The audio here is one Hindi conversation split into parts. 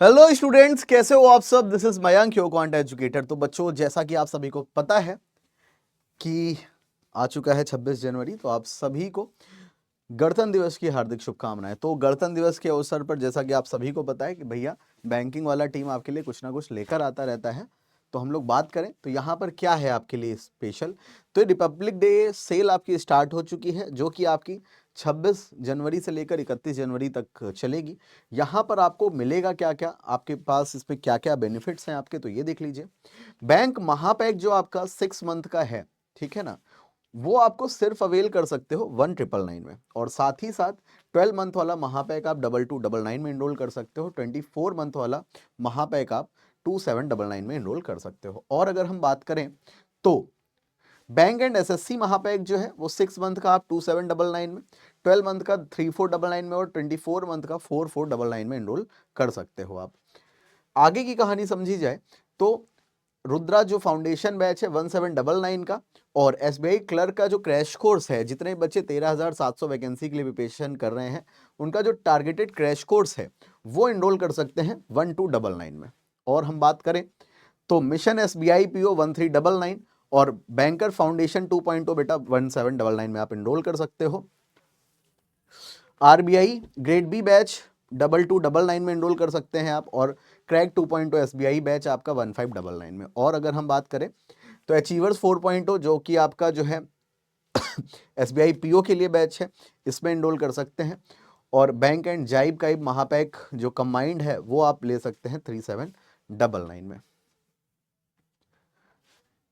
हेलो स्टूडेंट्स, कैसे हो आप सब। This is Mayank, your quant educator. तो बच्चों, जैसा कि आप सभी को पता है कि आ चुका है 26 जनवरी, तो आप सभी को गणतंत्र दिवस की हार्दिक शुभकामनाएं। तो गणतंत्र दिवस के अवसर पर जैसा कि आप सभी को पता है कि भैया बैंकिंग वाला टीम आपके लिए कुछ ना कुछ लेकर आता रहता है। तो हम लोग बात करें तो यहाँ पर क्या है आपके लिए स्पेशल। तो रिपब्लिक डे सेल आपकी स्टार्ट हो चुकी है, जो कि आपकी 26 जनवरी से लेकर 31 जनवरी तक चलेगी। यहाँ पर आपको मिलेगा क्या क्या, आपके पास इसमें क्या क्या बेनिफिट्स हैं आपके, तो ये देख लीजिए। बैंक महापैक जो आपका 6 मंथ का है, ठीक है ना, वो आपको सिर्फ अवेल कर सकते हो 1999 में। और साथ ही साथ 12 मंथ वाला महापैक आप 2299 में इनरोल कर सकते हो। 24 मंथ वाला महापैक आप 2799 में इनरोल कर सकते हो। और अगर हम बात करें तो बैंक एंड एसएससी महापैक जो है वो 6 मंथ का आप 2799 में, 12 मंथ का 3499 में और 24 मंथ का 4499 में इनरोल कर सकते हो आप। आगे की कहानी समझी जाए तो रुद्रा जो फाउंडेशन बैच है 1799 का, और एसबीआई क्लर्क का जो क्रैश कोर्स है, जितने बच्चे 13,700 वैकेंसी के लिए प्रिपरेशन कर रहे हैं, उनका जो टारगेटेड क्रैश कोर्स है वो इनरोल कर सकते हैं 1299 में। और हम बात करें तो मिशन एसबीआई पीओ 1399 और बैंकर फाउंडेशन 2.0 बेटा 1799 में आप इनरोल कर सकते हो। आरबीआई ग्रेड बी बैच 2299 में इनरोल कर सकते हैं आप, और क्रैक 2.0 एसबीआई बैच आपका 1599 में। और अगर हम बात करें तो अचीवर्स 4.0 जो कि आपका जो है एसबीआई पीओ के लिए बैच है, इसमें इनरोल कर सकते हैं। और बैंक एंड जाइब का महापैक जो कंबाइंड है वो आप ले सकते हैं 3799 में।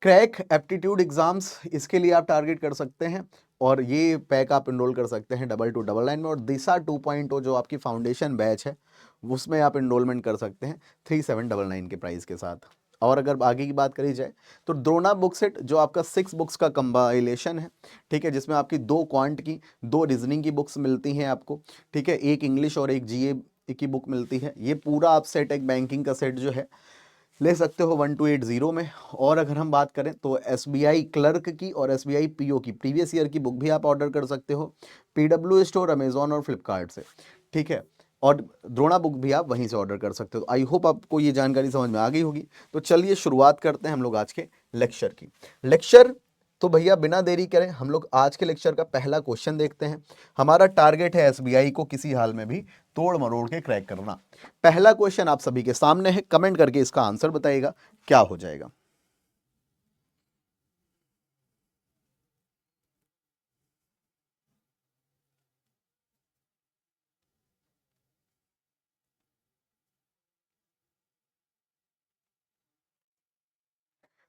क्रैक एप्टीट्यूड एग्जाम्स, इसके लिए आप टारगेट कर सकते हैं और ये पैक आप इनरोल कर सकते हैं 2299 में। और दिशा 2.0 जो आपकी फाउंडेशन बैच है उसमें आप इनरोलमेंट कर सकते हैं 3799 के प्राइस के साथ। और अगर आगे की बात करी जाए तो द्रोणा बुक सेट जो आपका 6 बुक्स का कंबाइलेशन है, ठीक है, जिसमें आपकी 2 क्वांट की 2 रीजनिंग की बुक्स मिलती हैं आपको, ठीक है, एक इंग्लिश और एक जीए की बुक मिलती है। ये पूरा आप सेट एक बैंकिंग का सेट जो है ले सकते हो 1280 में। और अगर हम बात करें तो एसबीआई क्लर्क की और एसबीआई पीओ की प्रीवियस ईयर की बुक भी आप ऑर्डर कर सकते हो पीडब्ल्यू स्टोर, अमेजॉन और फ्लिपकार्ट से, ठीक है। और द्रोणा बुक भी आप वहीं से ऑर्डर कर सकते हो। आई होप आपको ये जानकारी समझ में आ गई होगी। तो चलिए शुरुआत करते हैं हम लोग आज के लेक्चर की। लेक्चर तो भैया बिना देरी करें हम लोग आज के लेक्चर का पहला क्वेश्चन देखते हैं। हमारा टारगेट है एसबीआई को किसी हाल में भी तोड़ मरोड़ के क्रैक करना। पहला क्वेश्चन आप सभी के सामने है, कमेंट करके इसका आंसर बताइएगा क्या हो जाएगा।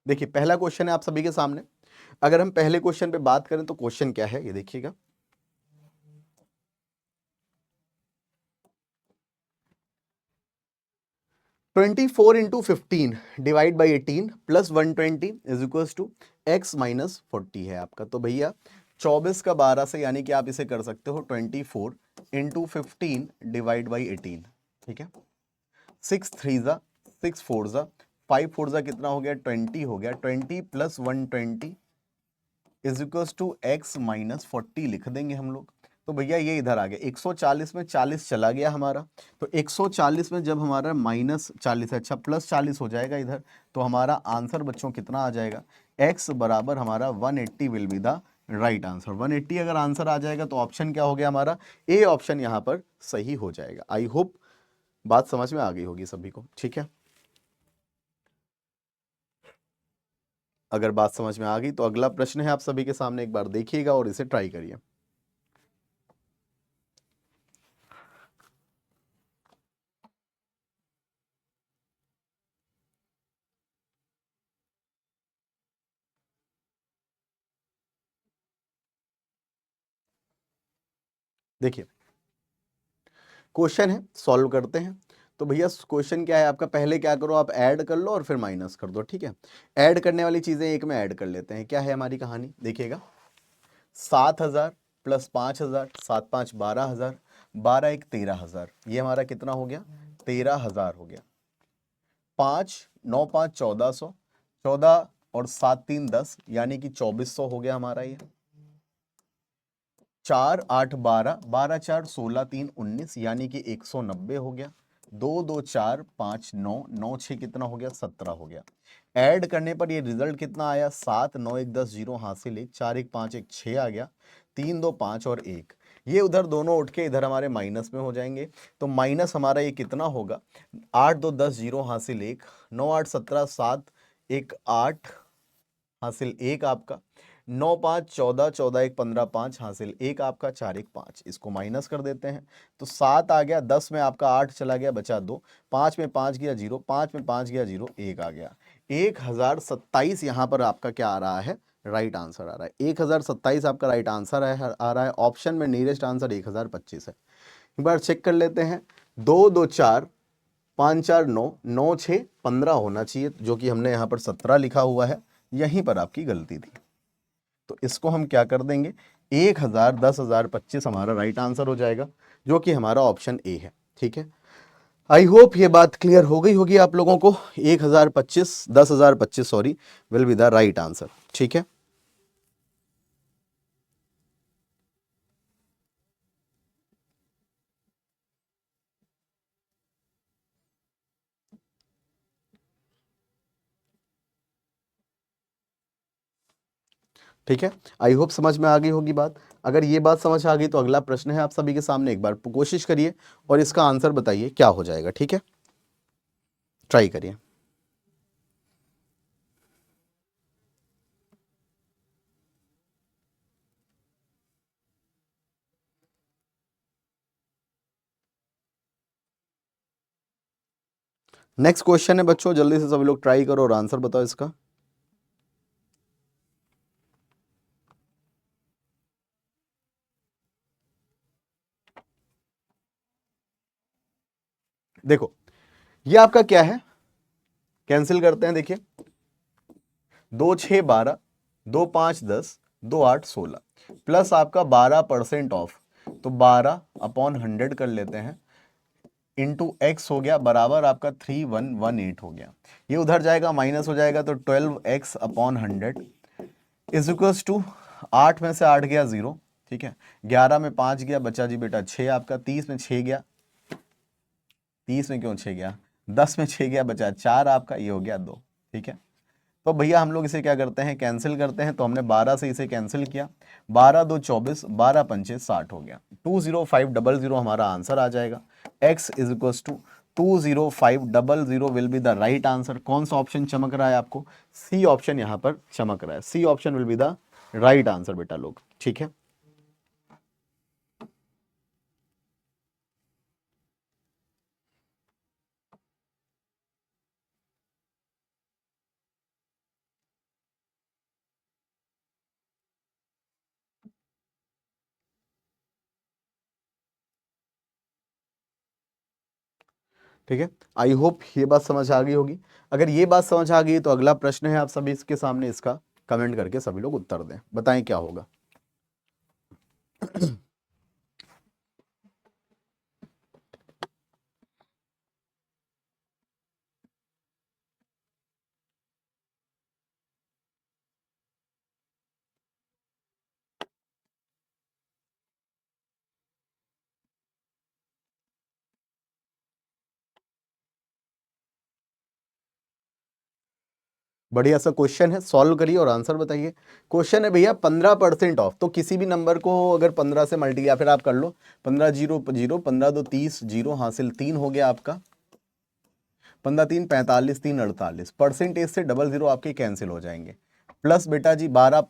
देखिए पहला क्वेश्चन है आप सभी के सामने। अगर हम पहले क्वेश्चन पे बात करें तो क्वेश्चन क्या है ये देखिएगा। 24 into 15 divide by 18 plus 120 is equal to x minus 40 है आपका। तो भैया 24 का 12 से, यानी कि आप इसे कर सकते हो 24 इंटू 15 डिवाइड बाई 18, ठीक है। 6 3 जा 6 4 जा 5 4 जा कितना हो गया 20 हो गया। 20 plus 120 is equal to x minus 40 लिख देंगे हम लोग। तो भैया ये इधर आ गया 140 में 40 चला गया हमारा। तो 140 में जब हमारा माइनस 40 है, अच्छा प्लस 40 हो जाएगा इधर, तो हमारा आंसर बच्चों कितना आ जाएगा, x बराबर हमारा 180 will be the right answer. 180 अगर आंसर आ जाएगा तो ऑप्शन क्या हो गया हमारा, ए ऑप्शन यहाँ पर सही हो जाएगा। आई होप बात समझ में आ गई होगी सभी को, ठीक है। अगर बात समझ में आ गई तो अगला प्रश्न है आप सभी के सामने, एक बार देखिएगा और इसे ट्राई करिए। देखिए क्वेश्चन है, सॉल्व करते हैं। तो भैया क्वेश्चन क्या है आपका, पहले क्या करो आप ऐड कर लो और फिर माइनस कर दो, ठीक है। ऐड करने वाली चीजें एक में ऐड कर लेते हैं। क्या है हमारी कहानी देखिएगा, 7,000 प्लस 5,000, 7 5 12,000, 12 1 13,000, ये हमारा कितना हो गया 13,000 हो गया। 5 9 5 1400, 14 और 7 3 10, यानी कि 2400 हो गया हमारा ये। 4 8 12, 12 4 16 3 19, यानी कि 190 हो गया। दो दो चार पाँच नौ, नौ छः कितना हो गया, 17 हो गया। ऐड करने पर ये रिजल्ट कितना आया, 7 9 1 10 जीरो हासिल 1, 4 1 5 1 6 आ गया, 3 2 5 और 1। ये उधर दोनों उठ के इधर हमारे माइनस में हो जाएंगे, तो माइनस हमारा ये कितना होगा, 8 2 10 जीरो हासिल 1, 9 8 17 7 1 8 हासिल 1 आपका, 9 5 14 14 1 15 5 हासिल 1 आपका, 4 1 5। इसको माइनस कर देते हैं तो 7 आ गया, 10 में आपका 8 चला गया, बचा 2, 5 में 5 गया 0, 5 में 5 गया 0, 1 आ गया। 1027 यहाँ पर आपका क्या आ रहा है, राइट आंसर आ रहा है। 1027 आपका राइट आंसर आ रहा है। ऑप्शन में नियरेस्ट आंसर 1025 है। एक बार चेक कर लेते हैं, 2 2 4 5 4 9 9 6 15 होना चाहिए, जो कि हमने यहाँ पर 17 लिखा हुआ है, यहीं पर आपकी गलती थी। तो इसको हम क्या कर देंगे, 1000 10,025 हमारा राइट आंसर हो जाएगा, जो कि हमारा ऑप्शन ए है। ठीक है, आई होप ये बात क्लियर हो गई होगी आप लोगों को। 10,025 sorry will be the right answer. ठीक है, ठीक है, आई होप समझ में आ गई होगी बात। अगर ये बात समझ आ गई तो अगला प्रश्न है आप सभी के सामने, एक बार कोशिश करिए और इसका आंसर बताइए क्या हो जाएगा। ठीक है, ट्राई करिए। नेक्स्ट क्वेश्चन है बच्चों, जल्दी से सभी लोग ट्राई करो और आंसर बताओ इसका। देखो ये आपका क्या है, कैंसिल करते हैं। देखिए 2 6 12, 2 5 10, 2 8 16 प्लस आपका 12% ऑफ, तो 12/100 कर लेते हैं, इंटू एक्स हो गया, बराबर आपका 3118 हो गया। ये उधर जाएगा माइनस हो जाएगा, तो 12x/100 इज इक्वल्स टू 8 में से 8 गया 0। ठीक है, 11 में 5 गया, बचा जी बेटा 6 आपका, 30 में 6 गया, 30 में क्यों 6 गया, 10 में 6 गया, बचा 4 आपका, ये हो गया 2। ठीक है, तो भैया हम लोग इसे क्या करते हैं, कैंसिल करते हैं। तो हमने 12 से इसे कैंसिल किया, 12 2 24, 12 पंचे 60 हो गया, 20500 हमारा आंसर आ जाएगा। x is equal to 20500 will be the right answer. कौन सा ऑप्शन चमक रहा है आपको, सी ऑप्शन यहाँ पर चमक रहा है, C option will be the right answer बेटा लोग। ठीक है, ठीक है, आई होप ये बात समझ आ गई होगी। अगर ये बात समझ आ गई तो अगला प्रश्न है आप सभी इसके सामने, इसका कमेंट करके सभी लोग उत्तर दें, बताएं क्या होगा। बढ़िया सा क्वेश्चन है, सॉल्व करिए और आंसर बताइए। क्वेश्चन है भैया 15% ऑफ, तो किसी भी नंबर को अगर 15 से मल्टी, या फिर आप कर लो 15 जीरो जीरो, 15 2 30 जीरो हासिल 3 हो गया आपका, 15 3 45, 3 48, परसेंटेज से डबल जीरो आपके कैंसिल हो जाएंगे। प्लस बेटा जी 12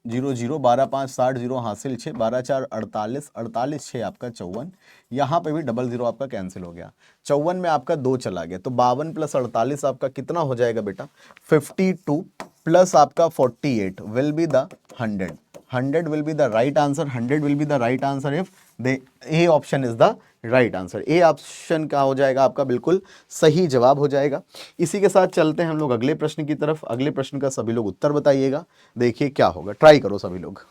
जीरो जीरो, 12 5 60 जीरो हासिल 6, 12 4 48, 48 6 आपका 54, यहाँ पे भी डबल जीरो आपका कैंसिल हो गया। 54 में आपका 2 चला गया, तो 52 प्लस 48 आपका कितना हो जाएगा बेटा, 52 प्लस आपका 48 will be the 100। 100 will be the right answer, 100 will be the right answer if the A option is the right answer। A option का हो जाएगा आपका बिल्कुल सही जवाब हो जाएगा। इसी के साथ चलते हैं हम लोग अगले प्रश्न की तरफ। अगले प्रश्न का सभी लोग उत्तर बताइएगा, देखिए क्या होगा, ट्राई करो सभी लोग।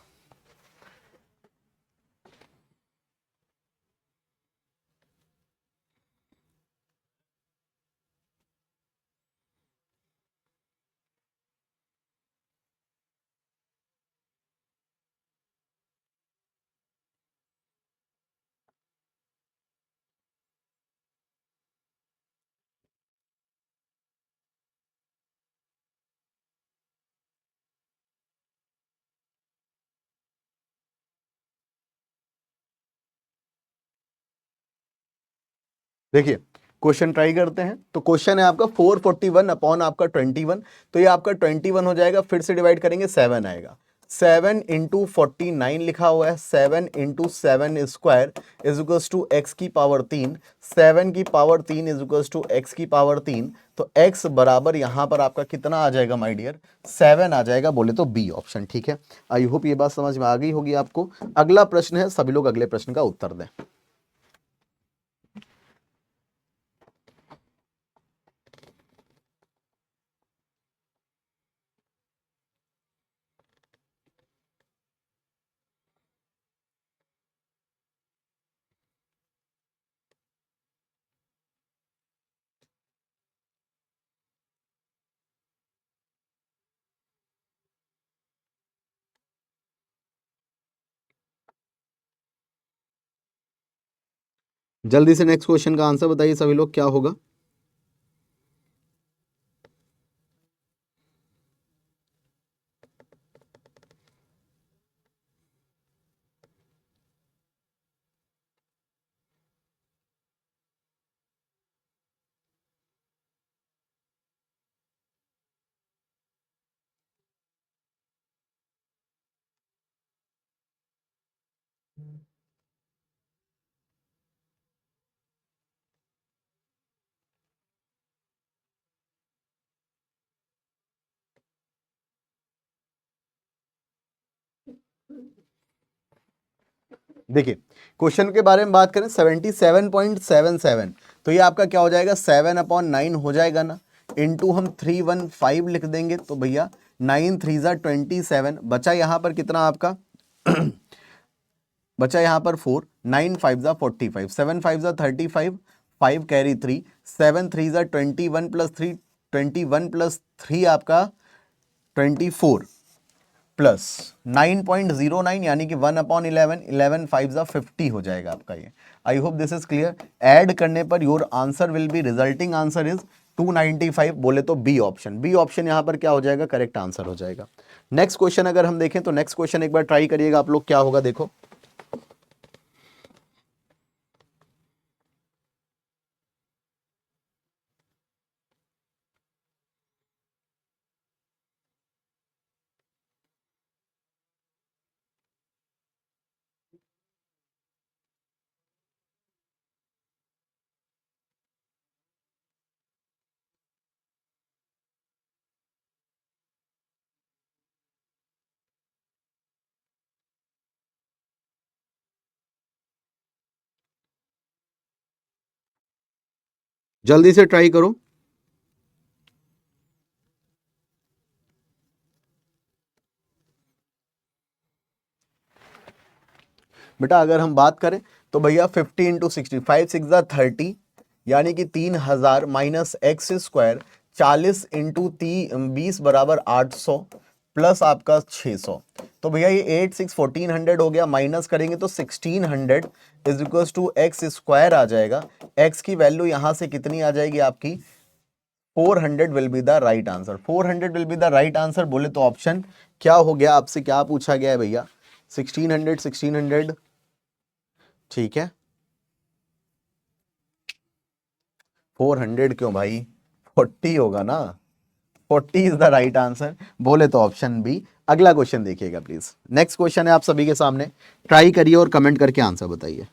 देखिए क्वेश्चन ट्राई करते हैं। तो क्वेश्चन है आपका 441 अपॉन आपका 21, तो ये आपका 21 हो जाएगा, फिर से डिवाइड करेंगे 7 आएगा। 7 इंटू 49 लिखा हुआ है, 7 into 7 square is equals to x की पावर 3, 7 की power 3 is equals to x की पावर 3। तो x बराबर यहां पर आपका कितना आ जाएगा माय डियर, 7 आ जाएगा, बोले तो बी ऑप्शन। ठीक है, आई होप ये बात समझ में आ गई होगी आपको। अगला प्रश्न है, सभी लोग अगले प्रश्न का उत्तर दें। जल्दी से नेक्स्ट क्वेश्चन का आंसर बताइए सभी लोग, क्या होगा। देखिए क्वेश्चन के बारे में बात करें 77.77, तो ये आपका क्या हो जाएगा, 7/9 हो जाएगा ना, इंटू हम 315 लिख देंगे, तो भैया 9 3 ज़ा 27, बचा यहाँ पर कितना आपका बचा यहाँ पर 4, 9 5 ज़ा 45, 7 5 ज़ा 35, 5 कैरी 3, 7 3 ज़ा 21 प्लस 3, 21 प्लस 3 आपका 24 प्लस 9.09 यानी कि 1/11, 11 5 ज़ा 50 हो जाएगा आपका ये। I hope this is clear. Add करने पर your answer will be, resulting answer is 295, बोले तो बी ऑप्शन। बी ऑप्शन यहां पर क्या हो जाएगा, करेक्ट आंसर हो जाएगा। नेक्स्ट क्वेश्चन अगर हम देखें तो नेक्स्ट क्वेश्चन एक बार ट्राई करिएगा आप लोग, क्या होगा देखो। जल्दी से ट्राई करो। बेटा अगर हम बात करें तो भैया 50 इंटू 60, 5 6 ज़ा 30, यानी कि 3000 माइनस एक्स स्क्वायर, 40 इंटू 20 बराबर 800 प्लस आपका 600। तो भैया ये 8 6 1400 हो गया, माइनस करेंगे तो 1600 is equal to x square आ जाएगा। एक्स की वैल्यू यहां से कितनी आ जाएगी आपकी, 400 will be the right answer. 400 will be the right answer, बोले तो ऑप्शन क्या हो गया, आपसे क्या पूछा गया है भैया, 1600 1600, ठीक है 400 क्यों भाई, 40 होगा ना, 40 इज द राइट आंसर, बोले तो ऑप्शन बी। अगला क्वेश्चन देखिएगा प्लीज। नेक्स्ट क्वेश्चन है आप सभी के सामने, ट्राई करिए और कमेंट करके आंसर बताइए।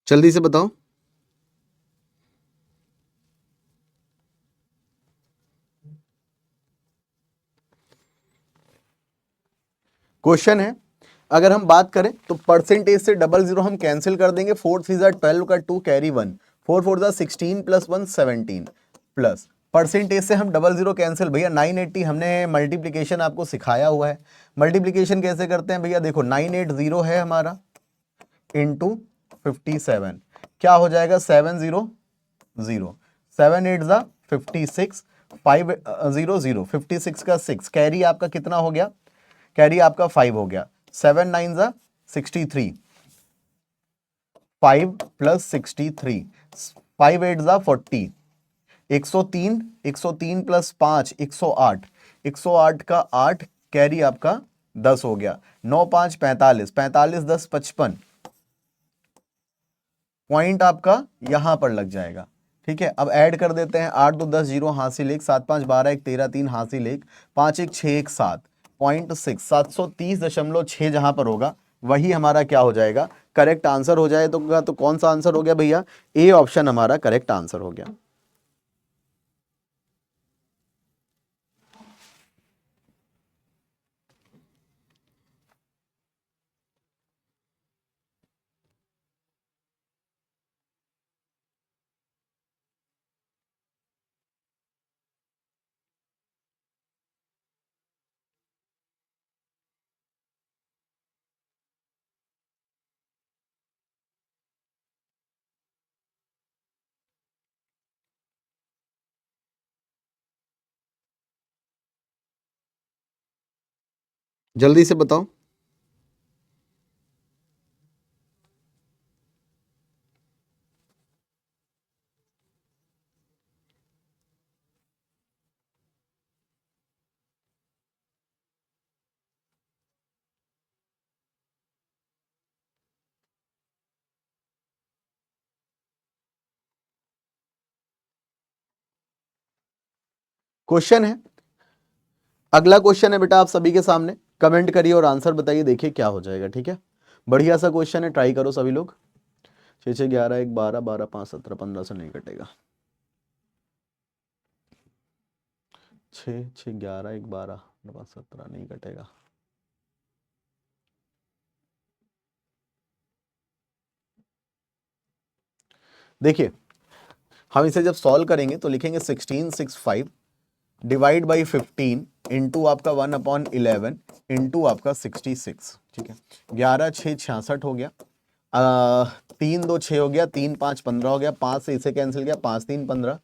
जल्दी से बताओ। क्वेश्चन है, अगर हम बात करें तो परसेंटेज से 00 हम कैंसिल कर देंगे, 4 3 ज़ा 12 का 2 कैरी 1, 4 4 ज़ा 16 प्लस 1 17 प्लस परसेंटेज से हम डबल जीरो कैंसिल, भैया 980 हमने मल्टीप्लीकेशन आपको सिखाया हुआ है। मल्टीप्लीकेशन कैसे करते हैं भैया, देखो 980 है हमारा इंटू 57, क्या हो जाएगा 700, 7 8 जा 56, 500, 56 का 6, कैरी आपका कितना हो गया, कैरी आपका 5 हो गया, 7 9 जा 63, 5 प्लस 63, 5 8 जा 40, 103, 103 प्लस 5 108, 108 का 8, कैरी आपका 10 हो गया, 9 5 45, 45 10 55, पॉइंट आपका यहां पर लग जाएगा। ठीक है, अब ऐड कर देते हैं, 8 2 10 जीरो हासिल 1, 7 5 12 1 13 3 हासिल 1, 5 1 6 1 7, 0.6, 730.6 जहां पर होगा वही हमारा क्या हो जाएगा, करेक्ट आंसर हो जाए। तो कौन सा आंसर हो गया भैया, ए ऑप्शन हमारा करेक्ट आंसर हो गया। जल्दी से बताओ। क्वेश्चन है, अगला क्वेश्चन है बेटा आप सभी के सामने, कमेंट करिए और आंसर बताइए, देखिए क्या हो जाएगा। ठीक है, बढ़िया सा क्वेश्चन है, ट्राई करो सभी लोग। 6 6 11 1 12, 12 5 17, 15 से नहीं कटेगा। 6 6 11 1 12 5 17 नहीं कटेगा। देखिए हम इसे जब सॉल्व करेंगे तो लिखेंगे 1665 डिवाइड बाई 15 इंटू आपका 1/11 इंटू आपका 66। ठीक है, 11 6 66 हो गया, 3 2 6 हो गया, 3 5 15 हो गया, 5 से इसे कैंसिल किया, 5 3 15,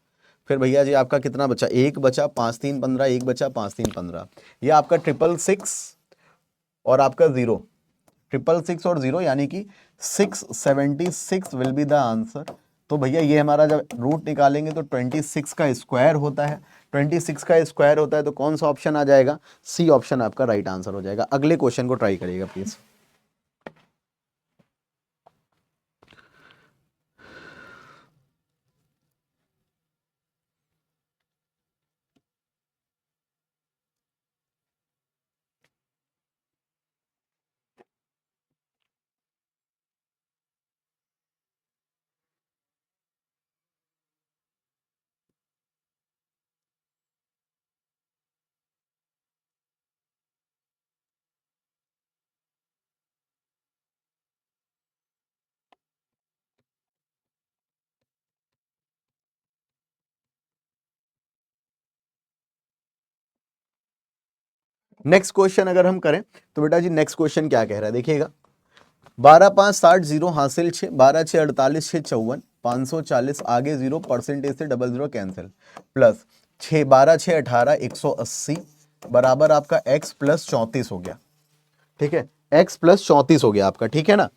फिर भैया जी आपका कितना बचा, 1 बचा, 5 3 15, 1 बचा, 5 3 15, ये आपका 666 और आपका 0, 666 और 0 यानी कि 676 विल बी द आंसर। तो भैया ये हमारा जब रूट निकालेंगे तो 26 का स्क्वायर होता है, 26 का स्क्वायर होता है, तो कौन सा ऑप्शन आ जाएगा, सी ऑप्शन आपका राइट आंसर हो जाएगा। अगले क्वेश्चन को ट्राई करिएगा प्लीज। नेक्स्ट क्वेश्चन अगर हम करें तो बेटा जी नेक्स्ट क्वेश्चन क्या कह रहा है, देखिएगा, 12 5 60 जीरो हासिल 6, 12 6 48 6 54, 540 आगे 0, परसेंटेज से डबल 0 कैंसिल, प्लस 6 12 6 18 180 बराबर आपका x प्लस 34 हो गया। ठीक है, x प्लस 34 हो गया आपका, ठीक है ना।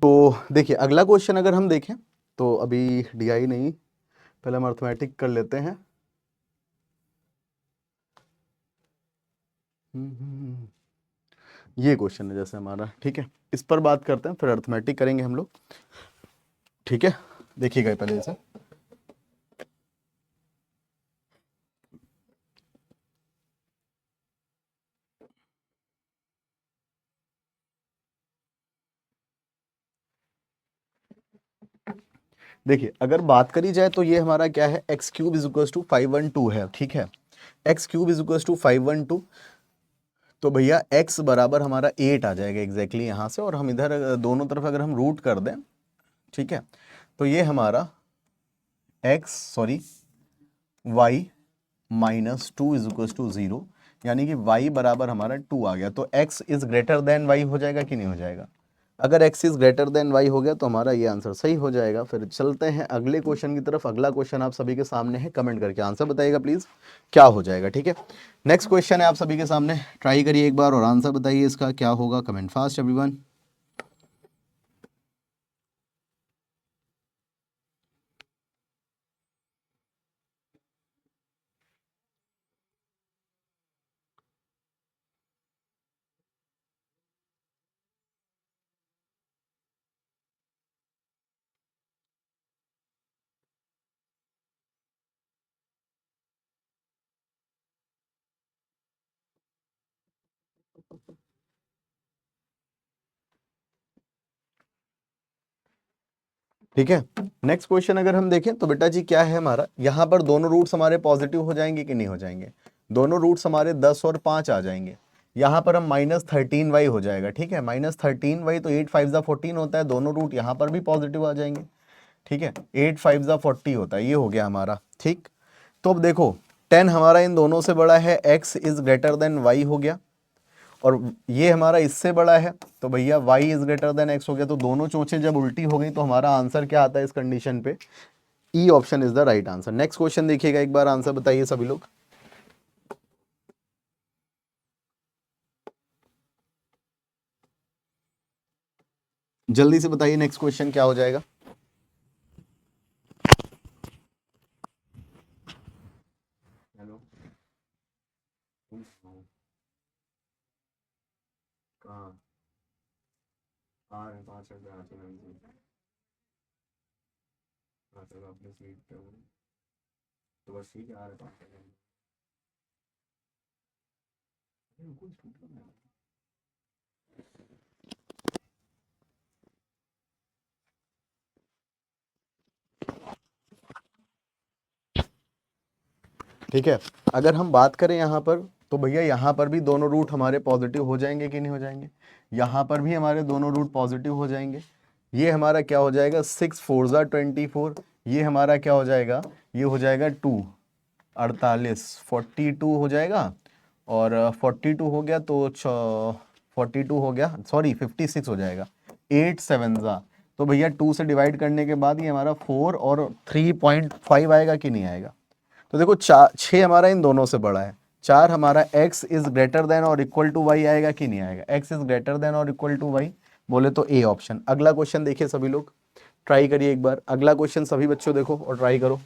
तो देखिए अगला क्वेश्चन अगर हम देखें तो अभी डीआई नहीं, पहले हम अर्थमेटिक कर लेते हैं। ये क्वेश्चन है जैसे हमारा, ठीक है, इस पर बात करते हैं, फिर अर्थमेटिक करेंगे हम लोग। ठीक है, देखिएगा पहले इसे। देखिए अगर बात करी जाए तो ये हमारा क्या है, x cube is equal to 512 है। ठीक है, x cube is equal to 512, तो भैया x बराबर हमारा 8 आ जाएगा एग्जैक्टली यहाँ से, और हम इधर दोनों तरफ अगर हम रूट कर दें, ठीक है, तो ये हमारा y minus 2 is equal to 0, यानी कि y बराबर हमारा 2 आ गया। तो x is greater than y हो जाएगा कि नहीं हो जाएगा? अगर x is greater than y हो गया तो हमारा ये आंसर सही हो जाएगा। फिर चलते हैं अगले क्वेश्चन की तरफ। अगला क्वेश्चन आप सभी के सामने है, कमेंट करके आंसर बताइएगा प्लीज क्या हो जाएगा, ठीक है। नेक्स्ट क्वेश्चन है आप सभी के सामने, ट्राई करिए एक बार और आंसर बताइए इसका क्या होगा। Comment fast everyone. ठीक है, नेक्स्ट क्वेश्चन अगर हम देखें तो बेटा जी क्या है हमारा, यहाँ पर दोनों रूट्स हमारे पॉजिटिव हो जाएंगे कि नहीं हो जाएंगे? दोनों रूट्स हमारे 10 और 5 आ जाएंगे। यहाँ पर हम -13y हो जाएगा, ठीक है, -13y, तो 8 5 14 होता है, दोनों रूट यहाँ पर भी पॉजिटिव आ जाएंगे, ठीक है, 8 5 40 होता है, ये हो गया हमारा, ठीक। तो अब देखो 10 हमारा इन दोनों से बड़ा है, x is greater than y हो गया, और ये हमारा इससे बड़ा है, तो भैया y is greater than x हो गया। तो दोनों चोंचें जब उल्टी हो गई तो हमारा आंसर क्या आता है इस कंडीशन पे? E option is the right answer. Next question देखिएगा एक बार, आंसर बताइए सभी लोग। जल्दी से बताइए नेक्स्ट क्वेश्चन क्या हो जाएगा। हेलो, कहाँ आ रहे? 5 मिनट आते हैं, चलो अपने सीट पे हो, तो बस ठीक है, आ रहे 5 मिनट। ठीक है, अगर हम बात करें यहाँ पर, तो भैया यहाँ पर भी दोनों रूट हमारे पॉजिटिव हो जाएंगे कि नहीं हो जाएंगे? यहाँ पर भी हमारे दोनों रूट पॉजिटिव हो जाएंगे। ये हमारा क्या हो जाएगा, 6 4 24, ये हमारा क्या हो जाएगा, ये हो जाएगा 2 48 42 हो जाएगा, और 42 हो गया तो 42 हो गया, सॉरी 56 हो जाएगा, 8 7 तो भैया 2 से डिवाइड करने के बाद ये हमारा 4 और 3.5 आएगा कि नहीं आएगा? तो देखो 6 हमारा इन दोनों से बड़ा है, 4 हमारा x इज ग्रेटर देन और इक्वल टू y आएगा कि नहीं आएगा? x इज ग्रेटर देन और इक्वल टू y बोले तो ए ऑप्शन। अगला क्वेश्चन देखिए सभी लोग, ट्राई करिए एक बार, अगला क्वेश्चन सभी बच्चों देखो और ट्राई करो।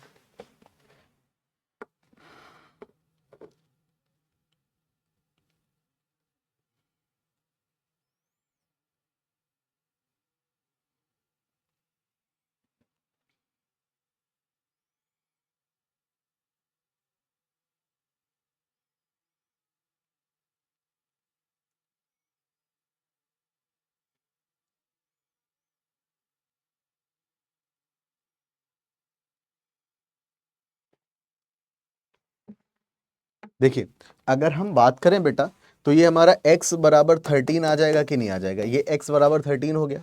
देखिए अगर हम बात करें बेटा, तो ये हमारा x बराबर 13 आ जाएगा कि नहीं आ जाएगा? ये x बराबर 13 हो गया,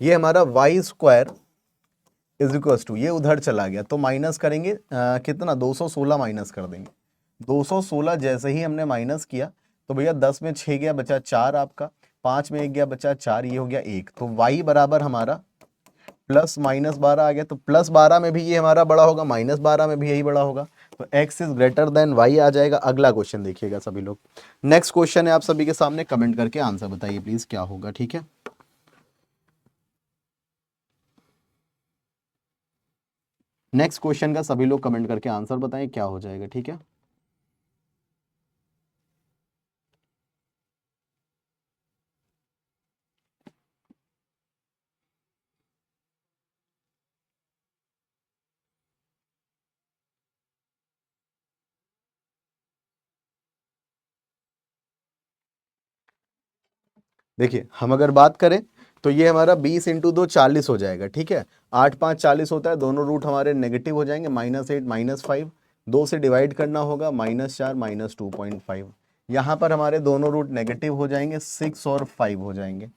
ये हमारा y square is equals to, ये उधर चला गया तो माइनस करेंगे कितना, 216 माइनस कर देंगे। 216 जैसे ही हमने माइनस किया तो भैया 10 में 6 गया, बचा 4 आपका, 5 में 1 गया, बचा 4, ये हो गया 1। तो y बराबर हमारा प्लस माइनस 12 आ गया, तो प्लस 12 में भी ये हमारा बड़ा होगा, माइनस 12 में भी यही बड़ा होगा, तो x is greater than y आ जाएगा। अगला क्वेश्चन देखिएगा सभी लोग, नेक्स्ट क्वेश्चन है आप सभी के सामने, कमेंट करके आंसर बताइए प्लीज क्या होगा, ठीक है। नेक्स्ट क्वेश्चन का सभी लोग कमेंट करके आंसर बताएं क्या हो जाएगा, ठीक है। देखिए हम अगर बात करें तो ये हमारा 20 इंटू 2 40 हो जाएगा, ठीक है, 8 5 40 होता है, दोनों रूट हमारे नेगेटिव हो जाएंगे, -8 -5, 2 से डिवाइड करना होगा, -4 -2.5, यहाँ पर हमारे दोनों रूट नेगेटिव हो जाएंगे, 6 और 5 हो जाएंगे।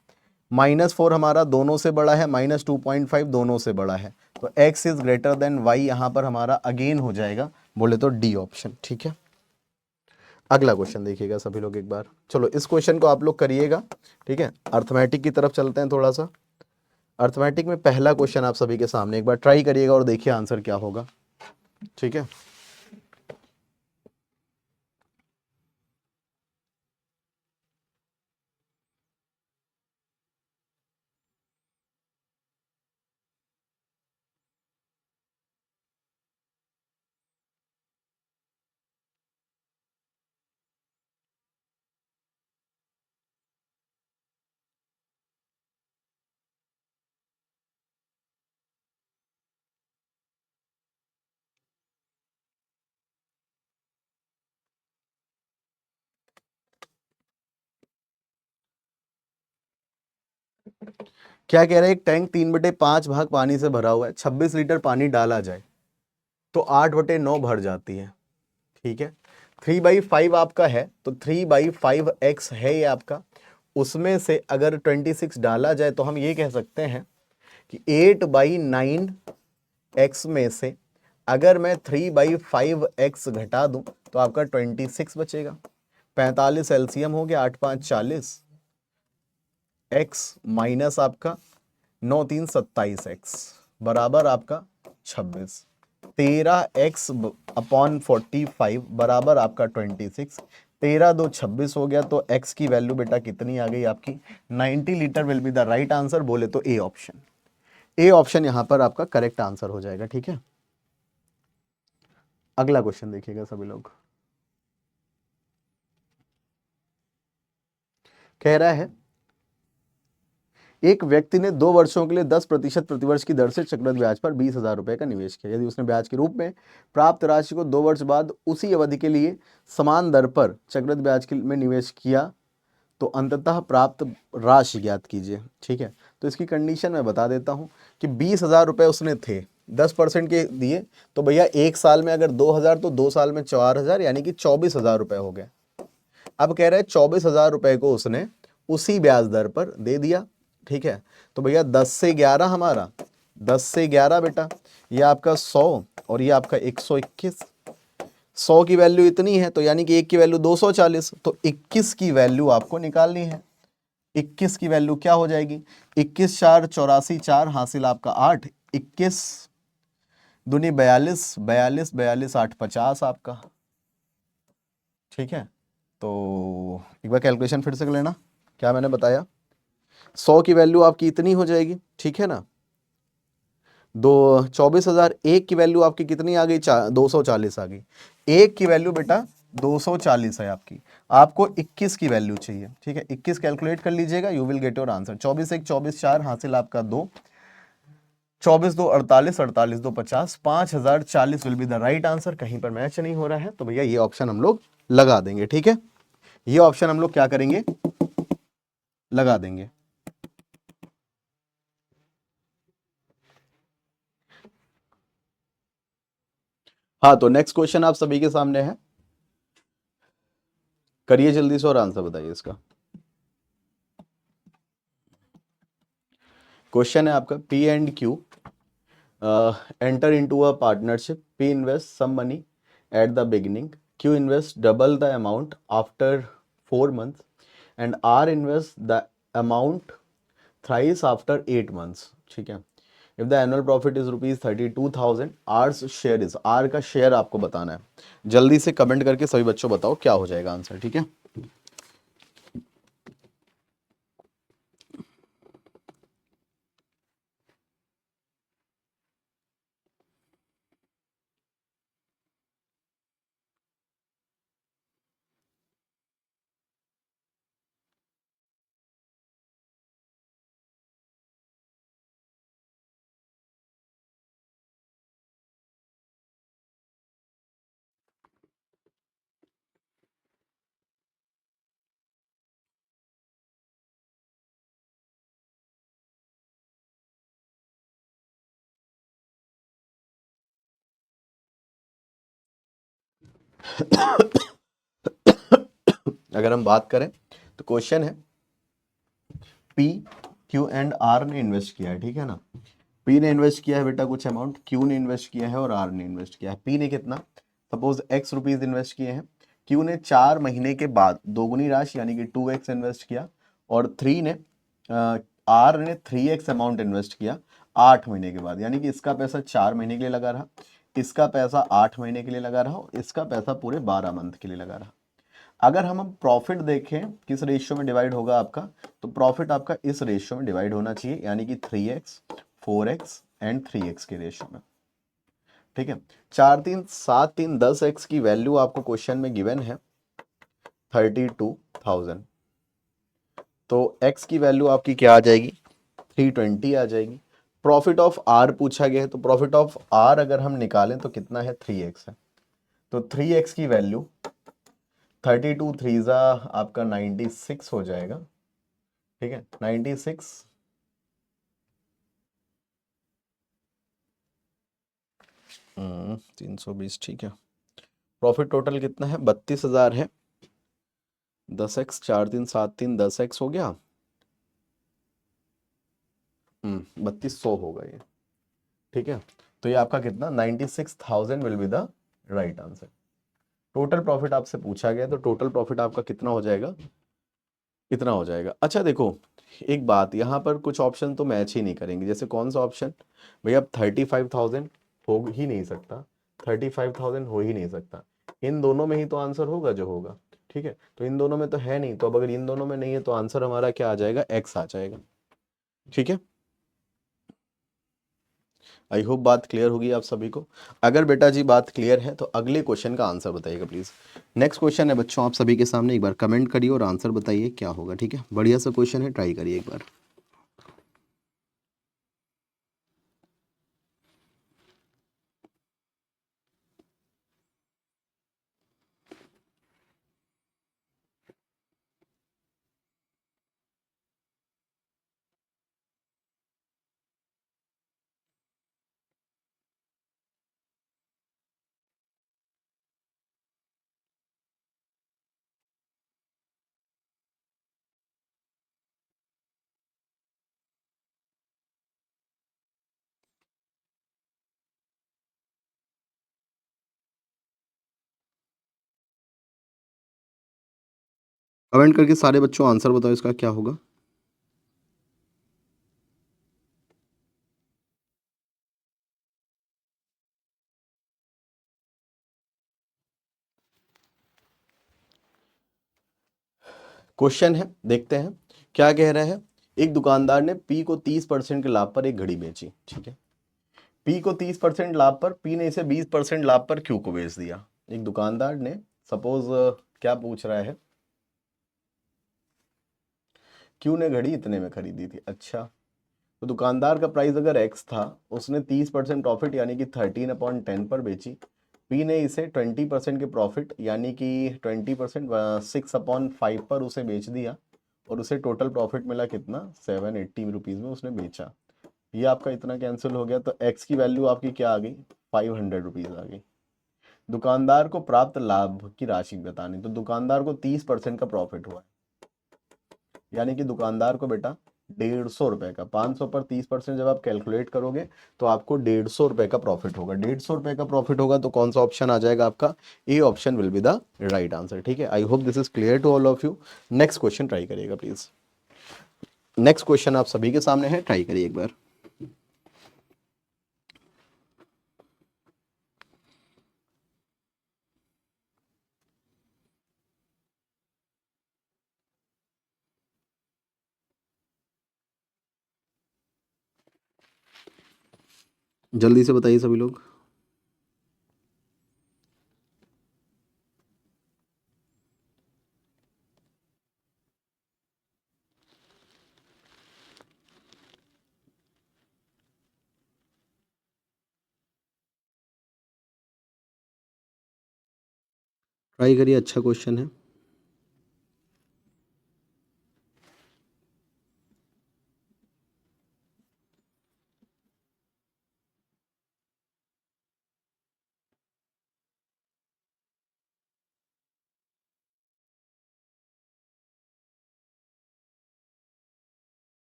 -4 हमारा दोनों से बड़ा है, -2.5 दोनों से बड़ा है, तो x is greater than y यहाँ पर हमारा अगेन हो जाएगा, बोले तो डी ऑप्शन। ठीक है, अगला क्वेश्चन देखिएगा सभी लोग एक बार। चलो इस क्वेश्चन को आप लोग करिएगा। ठीक है, अर्थमेटिक की तरफ चलते हैं थोड़ा सा। अर्थमेटिक में पहला क्वेश्चन आप सभी के सामने, एक बार ट्राई करिएगा और देखिए आंसर क्या होगा। ठीक है, क्या कह रहा है, एक टैंक 3/5 भाग पानी से भरा हुआ है, 26 लीटर पानी डाला जाए तो 8/9 भर जाती है। ठीक है, 3/5 आपका है, तो 3/5x है ये आपका, उसमें से अगर 26 डाला जाए तो हम ये कह सकते हैं कि 8/9 x में से अगर मैं 3/5x घटा दूं तो आपका 26 बचेगा। 45 एलसीएम हो गया, 8 5 40, x माइनस आपका 9 3 27 x बराबर आपका 26। 13x अपॉन 45 बराबर आपका 26। 13 2 26 हो गया, तो x की वैल्यू बेटा कितनी आ गई आपकी, 90 litre will be the right answer, बोले तो ए ऑप्शन। ए ऑप्शन यहां पर आपका करेक्ट आंसर हो जाएगा। ठीक है, अगला क्वेश्चन देखिएगा सभी लोग। कह रहा है एक व्यक्ति ने 2 वर्षों के लिए 10% प्रतिवर्ष की दर से चक्रवृद्धि ब्याज पर 20,000 रुपए का निवेश किया। यदि उसने ब्याज के रूप में प्राप्त राशि को 2 वर्ष बाद उसी अवधि के लिए समान दर पर चक्रवृद्धि ब्याज में निवेश किया तो अंततः प्राप्त राशि ज्ञात कीजिए। ठीक है, तो इसकी कंडीशन मैं बता देता हूं कि 20,000 रुपए उसने थे, 10% के दिए, तो भैया एक साल में अगर 2,000 तो 2 साल में 4,000, यानी कि 24,000 रुपए हो गए। अब कह रहे हैं 24,000 रुपए को उसने उसी ब्याज दर पर दे दिया। ठीक है, तो भैया 10 से 11 हमारा, 10 से 11 बेटा, ये आपका 100 और ये आपका 121। 100 की वैल्यू इतनी है, तो यानी कि 1 की वैल्यू 240, तो 21 की वैल्यू आपको निकालनी है। 21 की वैल्यू क्या हो जाएगी, 21 4 84, 4 हासिल आपका 8, 21 दूनी 42, 42 42 8 50 आपका। ठीक है, तो एक बार कैलकुलेशन फिर से कर लेना, क्या मैंने बताया, 100 की वैल्यू आपकी इतनी हो जाएगी। ठीक है ना, 24,000, एक की वैल्यू आपकी कितनी आ गई, 240 आ गई। एक की वैल्यू बेटा 240 है आपकी, आपको 21 की वैल्यू चाहिए। ठीक है, 21 कैलकुलेट कर लीजिएगा, you will get your answer. 24 1 24 4 हासिल आपका 2, 24 2 48, 48 2 50, 5,040 will be the right answer. कहीं पर मैच नहीं हो रहा है तो भैया ये ऑप्शन हम लोग लगा देंगे। ठीक है, ये ऑप्शन हम लोग क्या करेंगे, लगा देंगे। हाँ, तो नेक्स्ट क्वेश्चन आप सभी के सामने है, करिए जल्दी से और आंसर बताइए इसका। क्वेश्चन है आपका, P and Q enter into a partnership. P invests some money at the beginning, Q invests double the amount after 4 months, and R invests the amount thrice after 8 months. ठीक है, if the annual profit is rupees 32,000, R's share is, R का शेयर आपको बताना है। जल्दी से कमेंट करके सभी बच्चों बताओ क्या हो जाएगा आंसर। ठीक है, अगर हम बात करें तो क्वेश्चन है पी, क्यू एंड आर ने इन्वेस्ट किया है, ठीक है ना। पी ने इन्वेस्ट किया है बेटा कुछ अमाउंट, क्यू ने इन्वेस्ट किया है और आर ने इन्वेस्ट किया है। पी ने कितना, सपोज एक्स रुपीज इन्वेस्ट किए हैं, क्यू ने 4 महीने के बाद दोगुनी राशि यानी कि 2x इन्वेस्ट किया, और आर ने 3x अमाउंट इन्वेस्ट किया 8 महीने के बाद, यानी कि इसका पैसा 4 महीने के लिए लगा रहा, इसका पैसा 8 महीने के लिए लगा रहा और इसका पैसा पूरे 12 मंथ के लिए लगा रहा। अगर हम प्रॉफिट देखें किस रेशियो में डिवाइड होगा आपका, तो प्रॉफिट आपका इस रेशियो में डिवाइड होना चाहिए, यानी कि 3x 4x एंड 3x के रेशियो में, ठीक है। 4 3 7 3 10x की वैल्यू आपको क्वेश्चन में गिवन है 32,000, तो x की वैल्यू आपकी क्या आ जाएगी 320 आ जाएगी। प्रॉफिट ऑफ आर पूछा गया है, तो प्रॉफिट ऑफ आर अगर हम निकालें तो कितना है 3x है, तो 3x की वैल्यू 32 3 आपका 96 हो जाएगा, ठीक है 96 320, ठीक है। प्रॉफिट टोटल कितना है 32,000 है, 10x 4 3 7 3 10x हो गया, 3200 होगा ये, ठीक है। तो ये आपका कितना 96,000 will be the right answer. Total profit आपसे पूछा गया, तो टोटल प्रॉफिट आपका कितना हो जाएगा, कितना हो जाएगा। अच्छा देखो एक बात, यहाँ पर कुछ ऑप्शन तो मैच ही नहीं करेंगे, जैसे कौन सा ऑप्शन भैया 35,000 हो ही नहीं सकता, 35,000 हो ही नहीं सकता, इन दोनों में ही तो आंसर होगा जो होगा, ठीक है। तो इन दोनों में तो है नहीं, तो अब अगर इन दोनों में नहीं है तो आंसर हमारा क्या आ जाएगा एक्स आ जाएगा, ठीक है। आई होप बात क्लियर होगी आप सभी को। अगर बेटा जी बात क्लियर है तो अगले क्वेश्चन का आंसर बताइएगा प्लीज। नेक्स्ट क्वेश्चन है बच्चों आप सभी के सामने, एक बार कमेंट करिए और आंसर बताइए क्या होगा, ठीक है। बढ़िया सा क्वेश्चन है, ट्राई करिए एक बार। कमेंट करके सारे बच्चों आंसर बताओ इसका क्या होगा। क्वेश्चन है, देखते हैं क्या कह रहा है। एक दुकानदार ने पी को 30% के लाभ पर एक घड़ी बेची, ठीक है। पी को 30% लाभ पर, पी ने इसे 20% लाभ पर क्यू को बेच दिया। एक दुकानदार ने सपोज क्या पूछ रहा है, क्यू ने घड़ी इतने में खरीदी थी, अच्छा। तो दुकानदार का प्राइस अगर एक्स था, उसने 30% प्रॉफिट यानी कि 13/10 पर बेची, पी ने इसे 20% के प्रॉफिट यानी कि 20% 6/5 पर उसे बेच दिया, और उसे टोटल प्रॉफिट मिला कितना 780 रुपीज़ में उसने बेचा। ये आपका इतना कैंसिल हो गया, तो एक्स की वैल्यू आपकी क्या आ गई 500 रुपीज़ आ गई। दुकानदार को प्राप्त लाभ की राशि बतानी, तो दुकानदार को 30% का प्रॉफिट हुआ है, यानी कि दुकानदार को बेटा 150 रुपए का, 500 पर 30% जब आप कैलकुलेट करोगे तो आपको 150 रुपए का प्रॉफिट होगा। 150 रुपए का प्रॉफिट होगा तो कौन सा ऑप्शन आ जाएगा आपका, A option will be the right answer, ठीक है। I hope this is clear to all of you. Next question try करिएगा प्लीज। नेक्स्ट क्वेश्चन आप सभी के सामने है, ट्राई करिए एक बार। जल्दी से बताइए सभी लोग। ट्राई करिए, अच्छा क्वेश्चन है।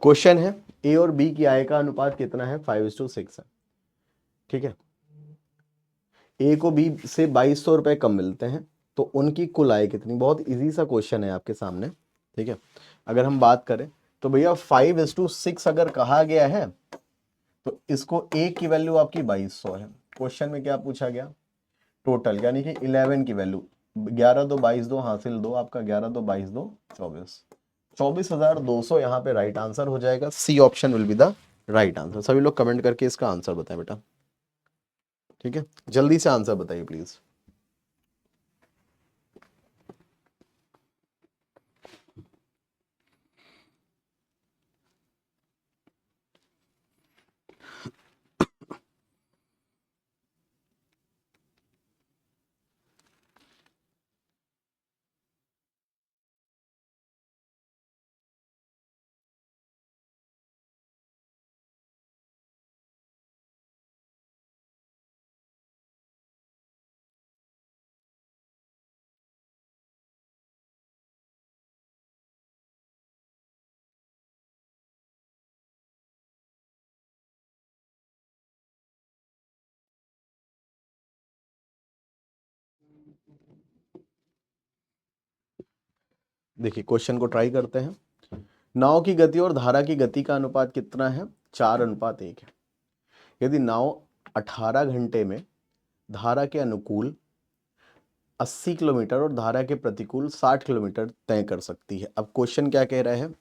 क्वेश्चन है ए और बी की आय का अनुपात कितना है, 5:6 है। ठीक है, ए को बी से 2200 रुपए कम मिलते हैं, तो उनकी कुल आय कितनी। बहुत इजी सा क्वेश्चन है आपके सामने। ठीक है, अगर हम बात करें तो भैया 5:6 अगर कहा गया है तो इसको ए की वैल्यू आपकी 2200 है। क्वेश्चन में क्या पूछा गया, टोटल यानी कि 11 की वैल्यू, 11 दो 22 दो हासिल दो, आपका 11 दो 22 दो 24, 24,200 यहाँ पे राइट आंसर हो जाएगा। C option will be the right answer. सभी लोग कमेंट करके इसका आंसर बताएं बेटा। ठीक है, जल्दी से आंसर बताइए प्लीज। देखिए क्वेश्चन को ट्राई करते हैं। नाव की गति और धारा की गति का अनुपात कितना है, 4:1 है। यदि नाव 18 घंटे में धारा के अनुकूल 80 किलोमीटर और धारा के प्रतिकूल 60 किलोमीटर तय कर सकती है। अब क्वेश्चन क्या कह रहा है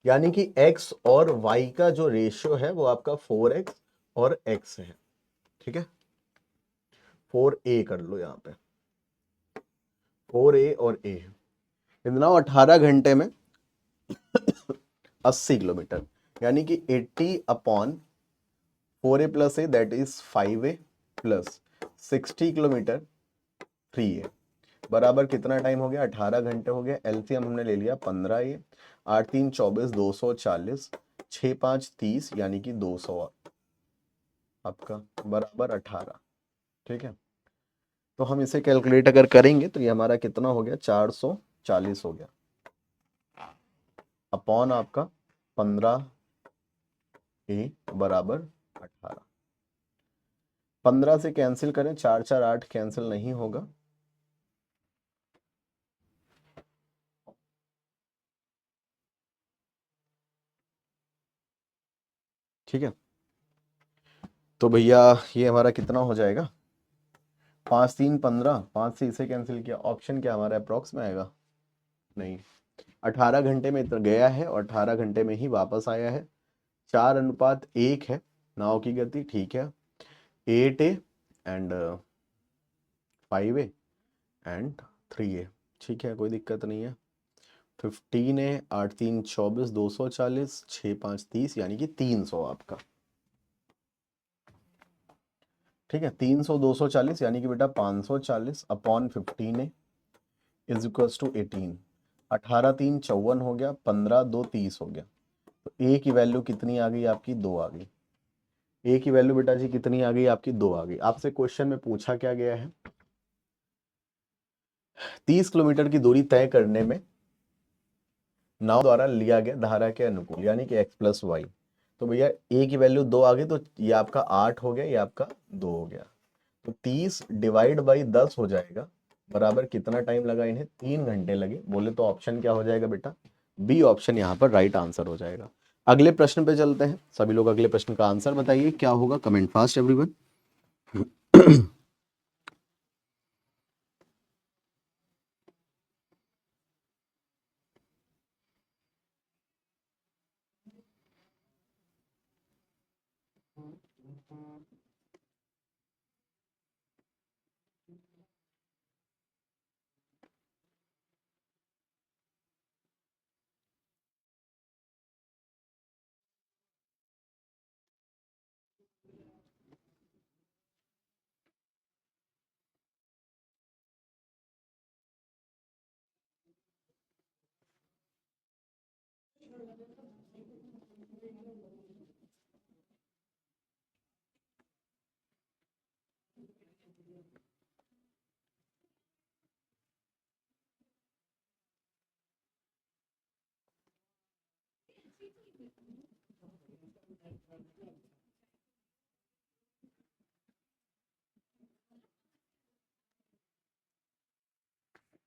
यानी कि x और y का जो रेशियो है वो आपका 4x और x है। ठीक है, 4a कर लो यहाँ पे, 4a और a। इतना 18 घंटे में 80 किलोमीटर यानी कि 80/4a + a that is 5a plus 60 kilometre 3a बराबर कितना टाइम हो गया, 18 घंटे हो गया। एलसीएम हमने ले लिया 15a, 8 3 24, 240, 6 5 30 यानी कि 200 आपका बराबर 18। ठीक है, तो हम इसे कैलकुलेट अगर करेंगे तो ये हमारा कितना हो गया, 440 हो गया अपॉन आपका 15a बराबर 18। 15 से कैंसिल करें, 4 4 8 कैंसिल नहीं होगा। ठीक है, तो भैया ये हमारा कितना हो जाएगा, 5 3 15, 5 से इसे कैंसिल किया, ऑप्शन क्या हमारा अप्रॉक्स में आएगा, नहीं, 18 घंटे में इतना गया है और 18 घंटे में ही वापस आया है। 4:1 है नाव की गति। ठीक है, 8a and 5a and 3a। ठीक है, कोई दिक्कत नहीं है। 15a, 8 3 24, 240, 6 5 30 यानी कि 300 आपका। ठीक है, 300 240 यानी कि बेटा 540 upon 15a is equals to 18। 18 3 54 हो गया, 15 2 30 हो गया। तो ए की वैल्यू कितनी आ गई आपकी, 2 आ गई। ए की वैल्यू बेटा जी कितनी आ गई आपकी, 2 आ गई। आपसे क्वेश्चन में पूछा क्या गया है, 30 किलोमीटर की दूरी तय करने में नाव द्वारा लिया गया धारा के अनुकूल यानी कि x + y। तो भैया ए की वैल्यू 2 आ गई, तो ये आपका 8 हो गया, ये आपका 2 हो गया। तो 30 डिवाइड बाई 10 हो जाएगा बराबर कितना टाइम लगा इन्हें, 3 घंटे लगे। बोले तो ऑप्शन क्या हो जाएगा बेटा, बी ऑप्शन यहाँ पर राइट आंसर हो जाएगा। अगले प्रश्न पे चलते हैं। सभी लोग अगले प्रश्न का आंसर बताइए क्या होगा, कमेंट फास्ट एवरीवन।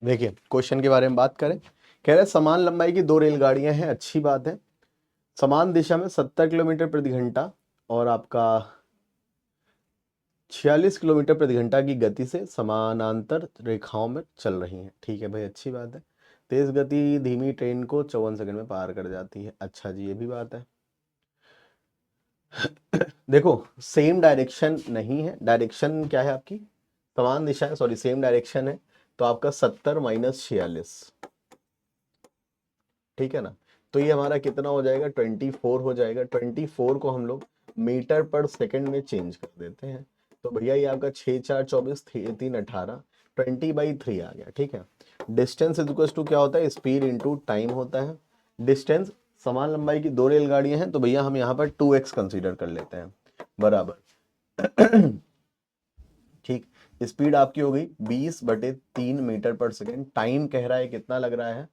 देखिए क्वेश्चन के बारे में बात करें, कह रहे समान लंबाई की दो रेलगाड़ियां हैं, अच्छी बात है, समान दिशा में 70 किलोमीटर प्रति घंटा और आपका 46 किलोमीटर प्रति घंटा की गति से समानांतर रेखाओं में चल रही हैं। ठीक है भाई, अच्छी बात है। तेज गति धीमी ट्रेन को 54 सेकंड में पार कर जाती है। अच्छा जी, ये भी बात है। देखो सेम डायरेक्शन नहीं है, डायरेक्शन क्या है आपकी, समान दिशा है, सॉरी सेम डायरेक्शन है, तो आपका 70 माइनस 46, ठीक है ना, तो ये हमारा कितना हो जाएगा, 24 हो जाएगा। 24 को हम लोग मीटर पर सेकंड में चेंज कर देते हैं, तो भैया ये आपका 6 4 24 3 18 20/3 आ गया। ठीक है, डिस्टेंस इज इक्वल टू क्या होता है, स्पीड इंटू टाइम होता है। डिस्टेंस, समान लंबाई की दो रेलगाड़ियां हैं, तो भैया हम यहाँ पर 2x कंसीडर कर लेते हैं, बराबर ठीक। स्पीड आपकी हो गई 20/3 मीटर पर सेकेंड, टाइम कह रहा है कितना लग रहा है,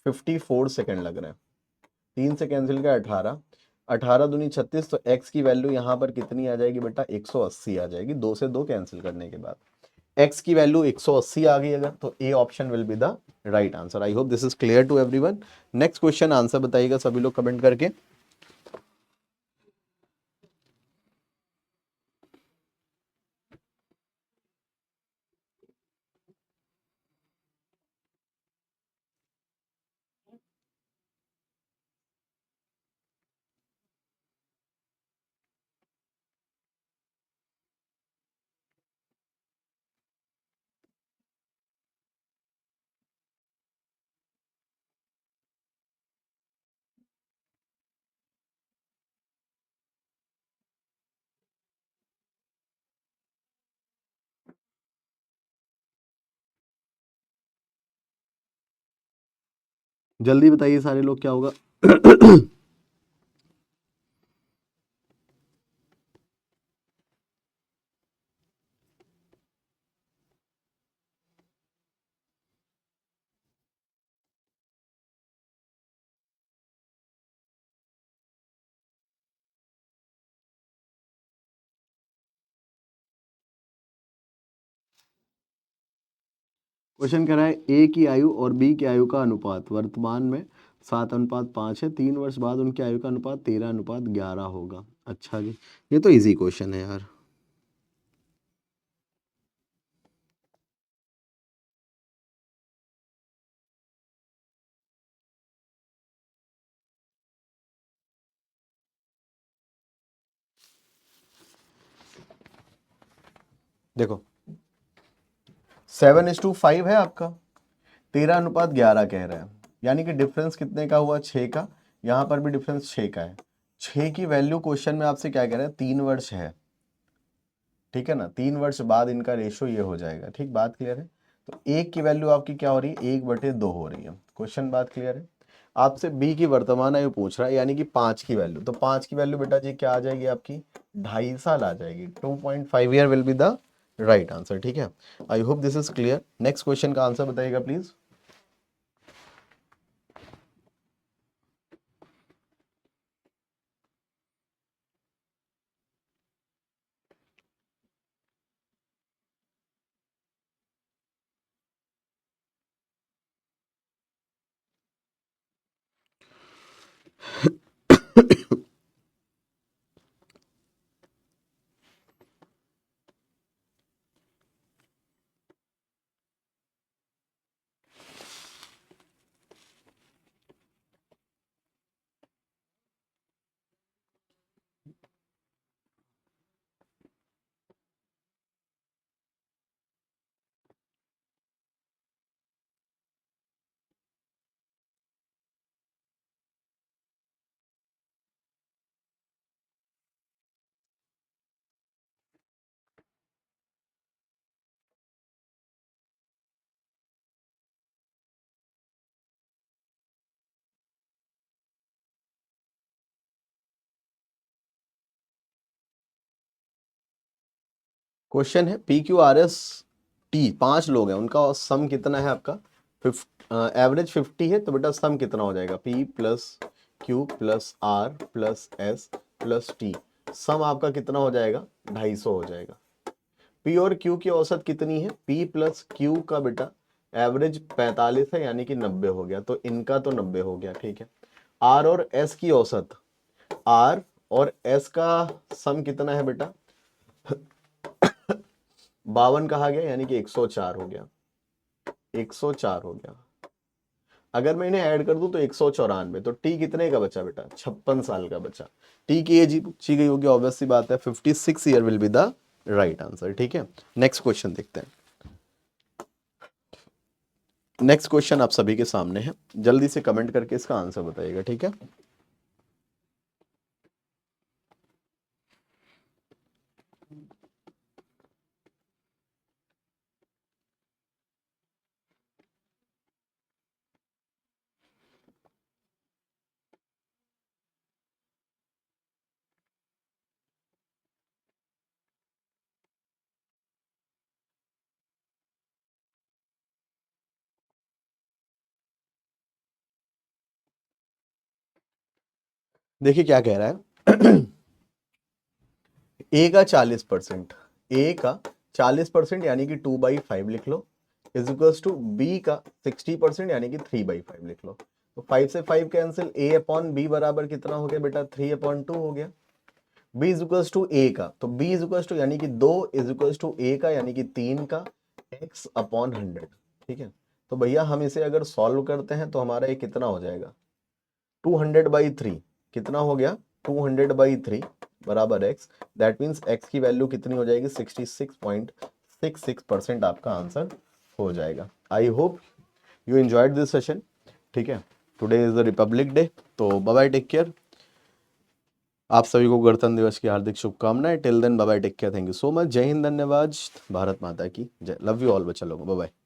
54 सेकेंड लग रहा है। 3 से कैंसिल किया 18, 18 दूनी 36, तो x की वैल्यू यहाँ पर कितनी आ जाएगी बेटा, 180 आ जाएगी, 2 से 2 कैंसिल करने के बाद x की वैल्यू 180 आ गई अगर, तो A option will be the right answer. I hope this is clear to everyone. Next question answer बताइएगा सभी लोग कमेंट करके। जल्दी बताइए सारे लोग क्या होगा। क्वेश्चन कह रहा है ए की आयु और बी की आयु का अनुपात वर्तमान में 7:5 है, 3 वर्ष बाद उनकी आयु का अनुपात 13:11 होगा। अच्छा जी, ये तो इजी क्वेश्चन है यार। देखो 7:5 है आपका, 13:11 कह रहा है, यानी कि डिफरेंस कितने का हुआ, 6 का। यहाँ पर भी डिफरेंस 6 का है। 6 की वैल्यू क्वेश्चन में आपसे क्या कह रहा है, 3 वर्ष है, ठीक है ना, 3 वर्ष बाद इनका रेशो ये हो जाएगा। ठीक, बात क्लियर है। तो एक की वैल्यू आपकी क्या हो रही है, 1/2 हो रही है। क्वेश्चन बात क्लियर है। आपसे बी की वर्तमान आयु पूछ रहा है, यानी कि 5 की वैल्यू, तो 5 की वैल्यू बेटा जी क्या आ जाएगी आपकी, 2.5 साल आ जाएगी। 2.5 year will be the right answer. ठीक है, I hope this is clear. Next question का आंसर बताइएगा प्लीज। क्वेश्चन है P Q R S T, 5 लोग हैं, उनका सम कितना है आपका, एवरेज 50 है, तो बेटा सम कितना हो जाएगा, P plus Q plus R plus S plus T, सम आपका कितना हो जाएगा? 250 हो जाएगा। P और Q की औसत कितनी है? P प्लस Q का बेटा एवरेज 45 है, यानी कि 90 हो गया, तो इनका तो 90 हो गया, ठीक है। R और S की औसत, R और S का सम कितना है बेटा? 52 कहा गया, यानी कि 104 हो गया, 104 हो गया। अगर मैं इन्हें ऐड कर दूं तो 194, तो टी कितने का बचा बेटा? 56 साल का बचा। टी की एज पूछी गई होगी, ऑब्वियस सी बात है, 56 year will be the right answer, ठीक है। नेक्स्ट क्वेश्चन देखते हैं। नेक्स्ट क्वेश्चन आप सभी के सामने है, जल्दी से कमेंट करके इसका आंसर बताइएगा, ठीक है। देखिए क्या कह रहा है। ए का 40%, ए का 40% यानी कि 2/5 लिख लो, इज इक्वल्स टू बी का 60% यानी कि 3/5 लिख लो। तो 5 से 5 कैंसिल, ए अपॉन बी बराबर कितना हो गया बेटा? 3/2 हो गया। b इज इक्वल्स टू ए का, तो b इज इक्वल्स टू यानी कि 2 इज इक्वल्स टू a का यानी कि 3 का x अपॉन 100, ठीक है। तो भैया हम इसे अगर सॉल्व करते हैं तो हमारा ये कितना हो जाएगा? 200/3 कितना हो गया? 200/3 बराबर x, दैट मीन्स x की वैल्यू कितनी हो जाएगी? 66.66% आपका आंसर हो जाएगा। I hope you enjoyed this session, ठीक है। Today is the republic day, तो बाय बाय, टेक केयर। आप सभी को गणतंत्र दिवस की हार्दिक शुभकामनाएं। Till then bye bye, take care, thank you so much. जय हिंद, धन्यवाद, भारत माता की जय। लव यू ऑल बच्चा लोगों, बाय बाय।